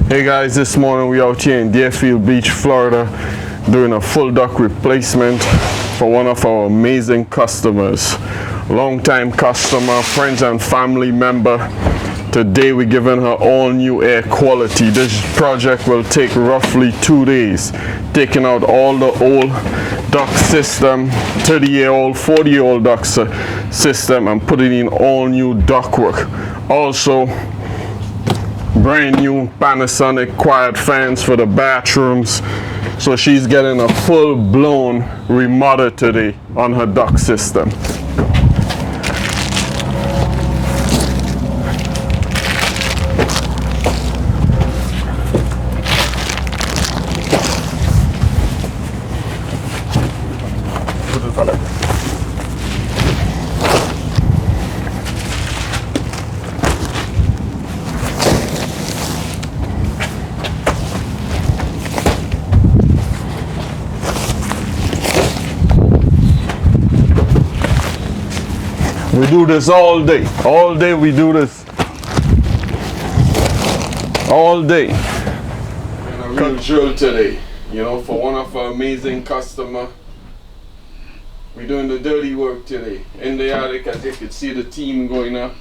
Hey guys, this morning we out here in Deerfield Beach, Florida, doing a full duct replacement for one of our amazing customers. Long-time customer, friends and family member. Today we're giving her all new air quality. This project will take roughly 2 days, taking out all the old duct system, 30-year-old, 40-year-old duct system, and putting in all new ductwork. Also, brand new Panasonic quiet fans for the bathrooms. So she's getting a full-blown remodel today on her duct system. We do this all day. All day we do this. All day. And a real drill today, you know, for one of our amazing customers. We're doing the dirty work today. In the attic, as you can see the team going up.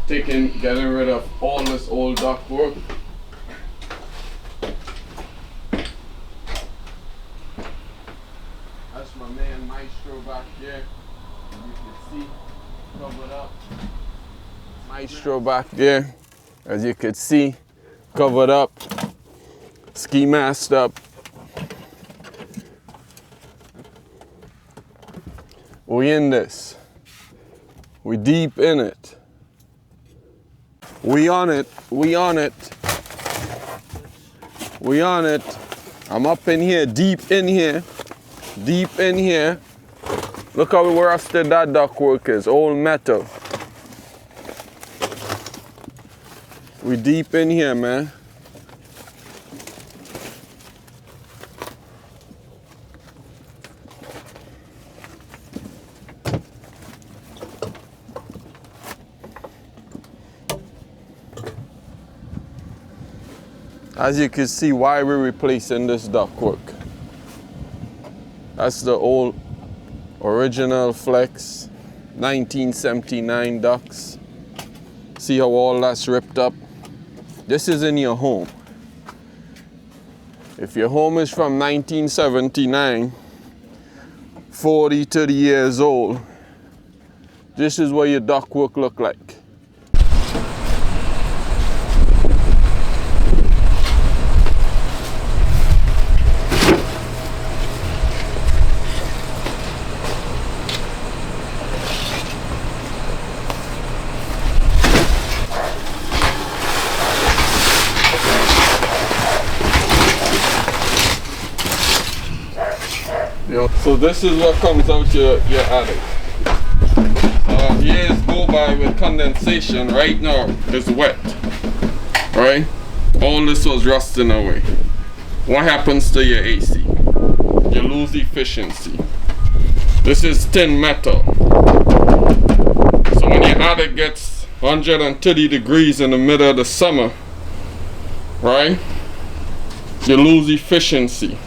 Getting rid of all this old duct work. That's my man Maestro back here. You can see, covered up. Maestro back there, as you can see, covered up, ski masked up. We in this. We deep in it. We on it. We on it. We on it. I'm up in here, deep in here, deep in here. Look how rusted that ductwork is, old metal. We deep in here, man. As you can see, why we're replacing this ductwork. That's the old original Flex 1979 ducts. See how all that's ripped up? This is in your home. If your home is from 1979, 40, 30 years old, this is what your ductwork look like. So this is what comes out your attic. Years go by with condensation. Right now it's wet, right? All this was rusting away. What happens to your AC? You lose efficiency. This is thin metal. So when your attic gets 130 degrees in the middle of the summer, right? You lose efficiency.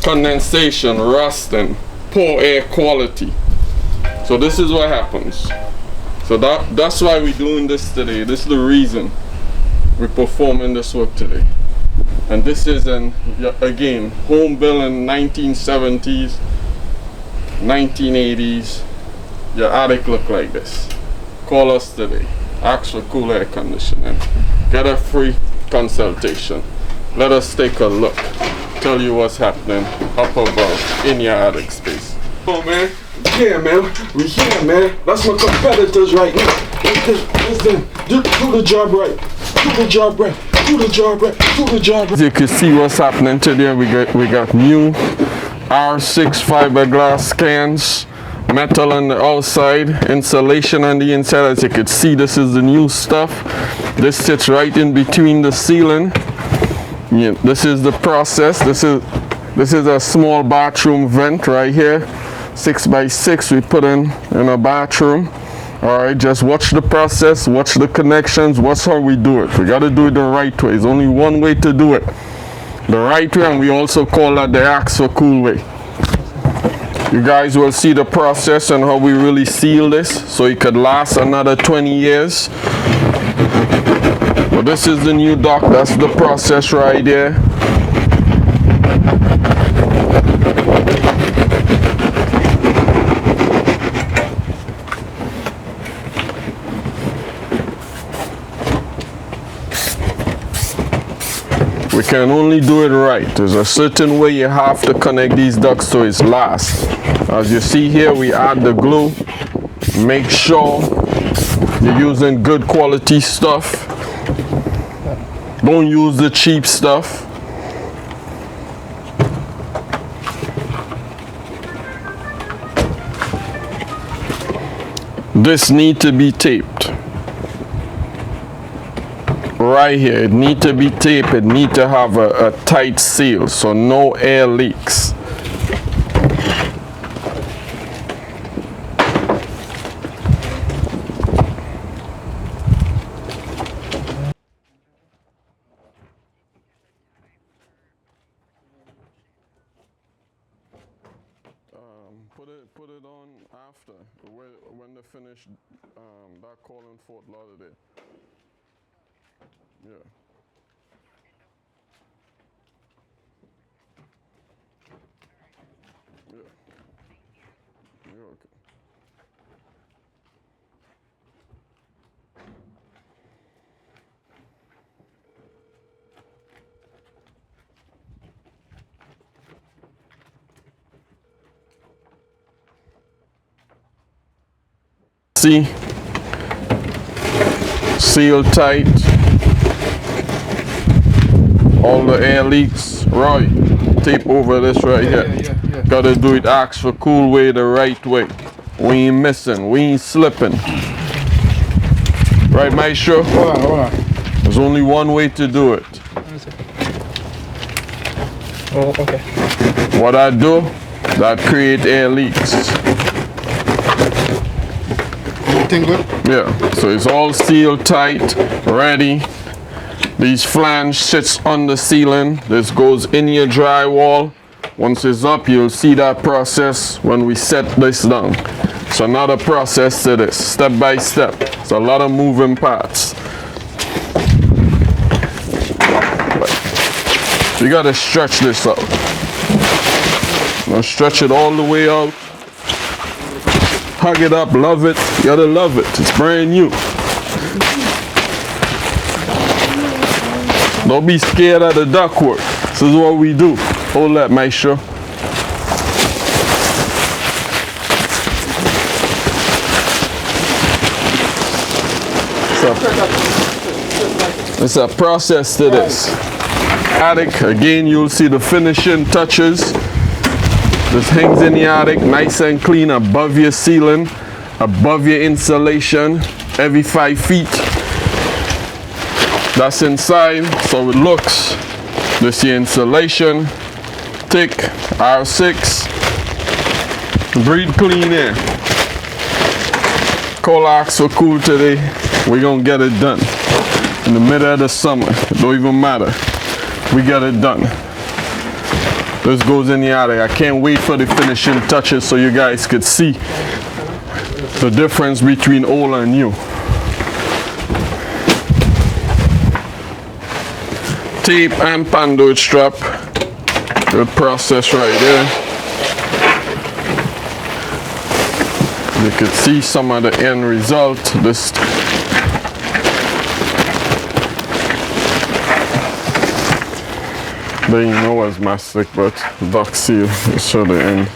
Condensation, rusting, poor air quality. So this is what happens. So that's why we're doing this today. This is the reason we're performing this work today. And this is again, home built in 1970s, 1980s. Your attic look like this. Call us today. Ask for cool air conditioning. Get a free consultation. Let us take a look. Tell you what's happening up above in your attic space. Oh man, yeah man, we here man. That's my competitors right now. Listen, do the job right. Do the job right. Do the job right. Do the job right. As you can see what's happening today, we got new R6 fiberglass cans, metal on the outside, insulation on the inside. As you can see, this is the new stuff. This sits right in between the ceiling. Yeah, this is the process. This is a small bathroom vent right here, 6x6 we put in a bathroom. Alright, just watch the process, watch the connections, watch how we do it. We gotta do it the right way. There's only one way to do it. The right way, and we also call that the axe or cool way. You guys will see the process and how we really seal this so it could last another 20 years. But this is the new duct, that's the process right there. We can only do it right. There's a certain way you have to connect these ducts so it's last. As you see here, we add the glue. Make sure you're using good quality stuff. Don't use the cheap stuff. This needs to be taped. Right here, it needs to be taped. It needs to have a tight seal so no air leaks. Put it on after when they finish that calling Fort Lauderdale. Yeah. Yeah. You're okay. See? Seal tight. All the air leaks. Right. Tape over this right here. Yeah. Gotta do it axe for cool way the right way. We ain't missing. We ain't slipping. Right, Maestro? Hold on. There's only one way to do it. Oh, okay. What I do, that create air leaks. Everything good? Yeah, so it's all sealed tight, ready. These flange sits on the ceiling. This goes in your drywall. Once it's up, you'll see that process when we set this down. So another process to this, step by step. It's a lot of moving parts. You gotta stretch this out. Now stretch it all the way out. Hug it up, love it. You gotta love it. It's brand new. Don't be scared of the ductwork. This is what we do. Hold that, Maestro. It's a process to this. Attic, again, you'll see the finishing touches. This hangs in the attic, nice and clean, above your ceiling, above your insulation, every 5 feet. That's inside, so it looks. This your insulation, thick, R6. Breathe clean air. Call axe for cool today. We're gonna get it done. In the middle of the summer, it don't even matter. We get it done. This goes in the attic. I can't wait for the finishing touches so you guys could see the difference between old and new. Tape and pandoid strap. Good process right there. You could see some of the end result. This they know as mastic, but duct seal is show the end.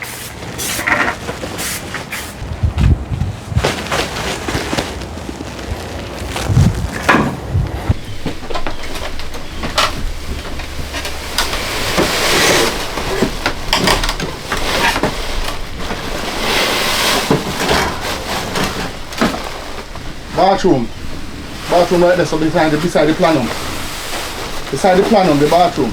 Bathroom right there, so beside the plenum. Beside the plenum, the bathroom.